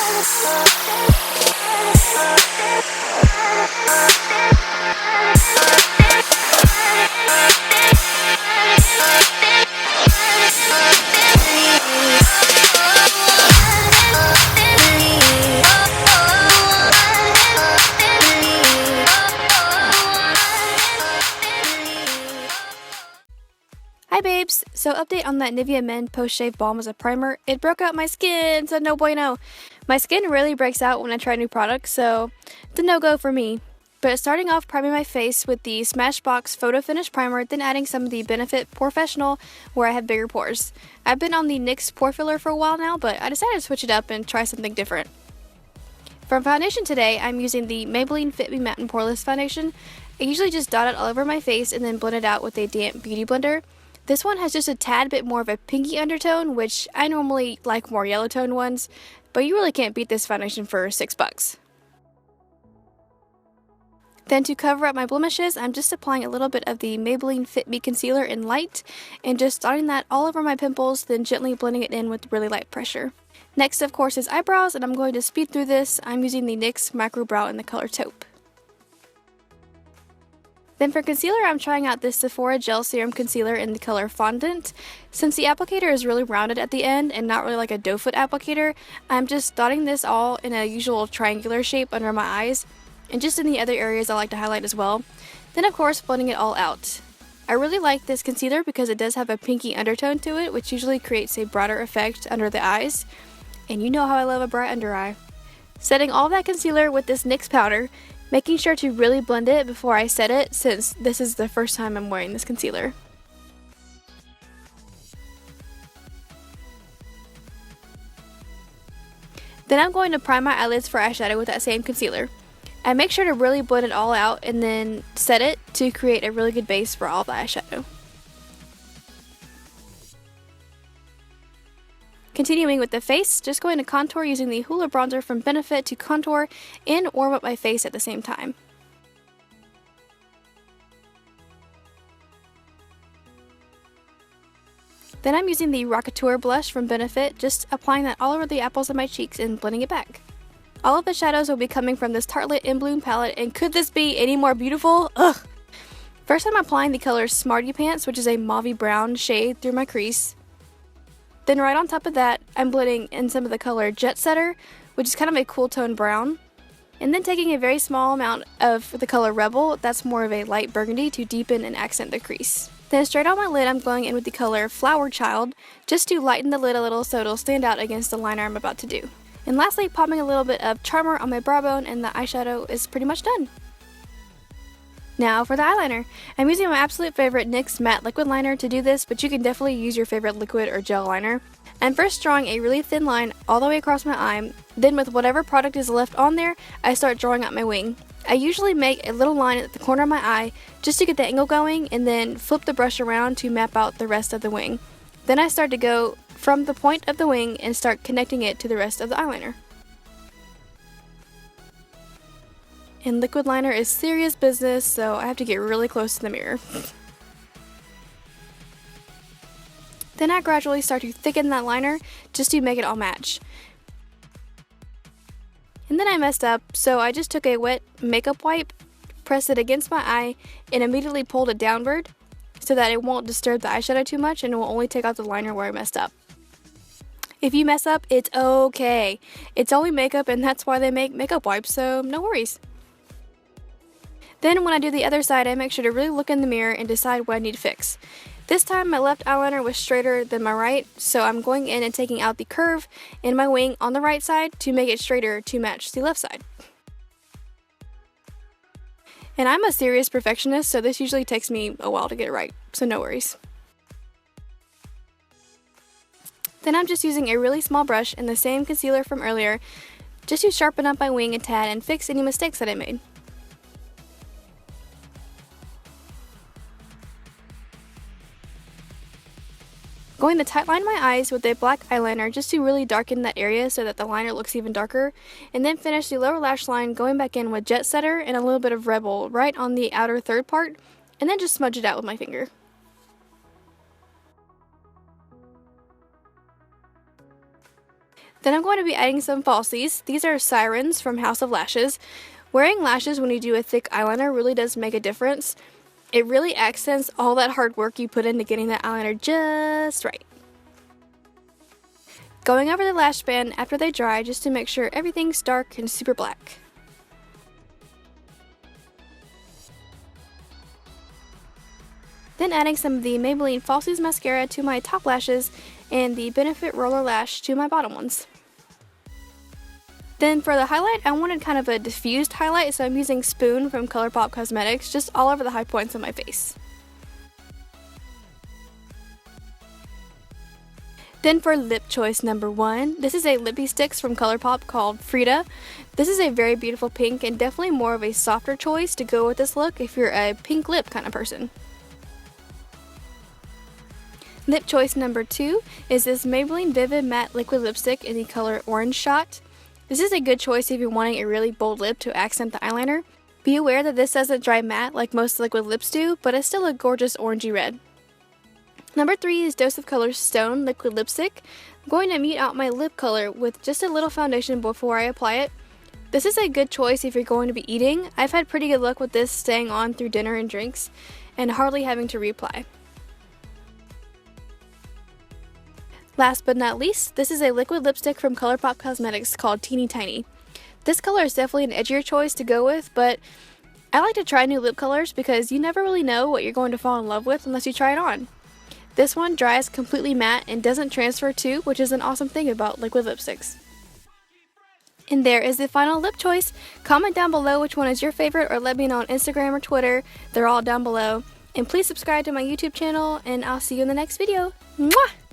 Hi babes! So update on that Nivea Men post-shave balm as a primer. It broke out my skin, so no bueno. My skin rarely breaks out when I try new products, so it's a no-go for me. But starting off priming my face with the Smashbox Photo Finish Primer, then adding some of the Benefit Porefessional where I have bigger pores. I've been on the NYX pore filler for a while now, but I decided to switch it up and try something different. For foundation today, I'm using the Maybelline Fit Me Matte + Poreless Foundation. I usually just dot it all over my face and then blend it out with a damp beauty blender. This one has just a tad bit more of a pinky undertone, which I normally like more yellow tone ones, but you really can't beat this foundation for $6. Then to cover up my blemishes, I'm just applying a little bit of the Maybelline Fit Me Concealer in light, and just dotting that all over my pimples, then gently blending it in with really light pressure. Next, of course, is eyebrows, and I'm going to speed through this. I'm using the NYX Micro Brow in the color Taupe. Then for concealer, I'm trying out this Sephora Gel Serum Concealer in the color Fondant. Since the applicator is really rounded at the end and not really like a doe foot applicator, I'm just dotting this all in a usual triangular shape under my eyes, and just in the other areas I like to highlight as well. Then of course blending it all out. I really like this concealer because it does have a pinky undertone to it, which usually creates a broader effect under the eyes. And you know how I love a bright under eye. Setting all that concealer with this NYX powder, making sure to really blend it before I set it, since this is the first time I'm wearing this concealer. Then I'm going to prime my eyelids for eyeshadow with that same concealer. I make sure to really blend it all out and then set it to create a really good base for all the eyeshadow. Continuing with the face, just going to contour using the Hoola bronzer from Benefit to contour and warm up my face at the same time. Then I'm using the Rockateur blush from Benefit, just applying that all over the apples of my cheeks and blending it back. All of the shadows will be coming from this Tartelette In Bloom palette, and could this be any more beautiful? Ugh! First I'm applying the color Smarty Pants, which is a mauvey brown shade, through my crease. Then right on top of that, I'm blending in some of the color Jet Setter, which is kind of a cool tone brown. And then taking a very small amount of the color Rebel, that's more of a light burgundy, to deepen and accent the crease. Then straight on my lid, I'm going in with the color Flower Child, just to lighten the lid a little so it'll stand out against the liner I'm about to do. And lastly, popping a little bit of Charmer on my brow bone, and the eyeshadow is pretty much done. Now for the eyeliner. I'm using my absolute favorite NYX Matte Liquid Liner to do this, but you can definitely use your favorite liquid or gel liner. I'm first drawing a really thin line all the way across my eye, then with whatever product is left on there, I start drawing out my wing. I usually make a little line at the corner of my eye just to get the angle going, and then flip the brush around to map out the rest of the wing. Then I start to go from the point of the wing and start connecting it to the rest of the eyeliner. And liquid liner is serious business, so I have to get really close to the mirror. Then I gradually start to thicken that liner just to make it all match. And then I messed up, so I just took a wet makeup wipe, pressed it against my eye, and immediately pulled it downward so that it won't disturb the eyeshadow too much and it will only take out the liner where I messed up. If you mess up, it's okay. It's only makeup, and that's why they make makeup wipes, so no worries. Then when I do the other side, I make sure to really look in the mirror and decide what I need to fix. This time my left eyeliner was straighter than my right, so I'm going in and taking out the curve in my wing on the right side to make it straighter to match the left side. And I'm a serious perfectionist, so this usually takes me a while to get it right, so no worries. Then I'm just using a really small brush and the same concealer from earlier just to sharpen up my wing a tad and fix any mistakes that I made. Going to tightline my eyes with a black eyeliner just to really darken that area so that the liner looks even darker, and then finish the lower lash line going back in with Jet Setter and a little bit of Rebel right on the outer third part, and then just smudge it out with my finger. Then I'm going to be adding some falsies. These are Sirens from House of Lashes. Wearing lashes when you do a thick eyeliner really does make a difference. It really accents all that hard work you put into getting that eyeliner just right. Going over the lash band after they dry just to make sure everything's dark and super black. Then adding some of the Maybelline Falsies mascara to my top lashes and the Benefit Roller Lash to my bottom ones. Then for the highlight, I wanted kind of a diffused highlight, so I'm using Spoon from Colourpop Cosmetics just all over the high points of my face. Then for lip choice number 1, this is a lippie stix from Colourpop called Frida. This is a very beautiful pink and definitely more of a softer choice to go with this look if you're a pink lip kind of person. Lip choice number 2 is this Maybelline Vivid Matte Liquid Lipstick in the color Orange Shot. This is a good choice if you're wanting a really bold lip to accent the eyeliner. Be aware that this doesn't dry matte like most liquid lips do, but it's still a gorgeous orangey red. Number 3 is Dose of Color Stone Liquid Lipstick. I'm going to mute out my lip color with just a little foundation before I apply it. This is a good choice if you're going to be eating. I've had pretty good luck with this staying on through dinner and drinks and hardly having to reapply. Last but not least, this is a liquid lipstick from Colourpop Cosmetics called Teeny Tiny. This color is definitely an edgier choice to go with, but I like to try new lip colors because you never really know what you're going to fall in love with unless you try it on. This one dries completely matte and doesn't transfer too, which is an awesome thing about liquid lipsticks. And there is the final lip choice. Comment down below which one is your favorite or let me know on Instagram or Twitter. They're all down below. And please subscribe to my YouTube channel and I'll see you in the next video. Mwah!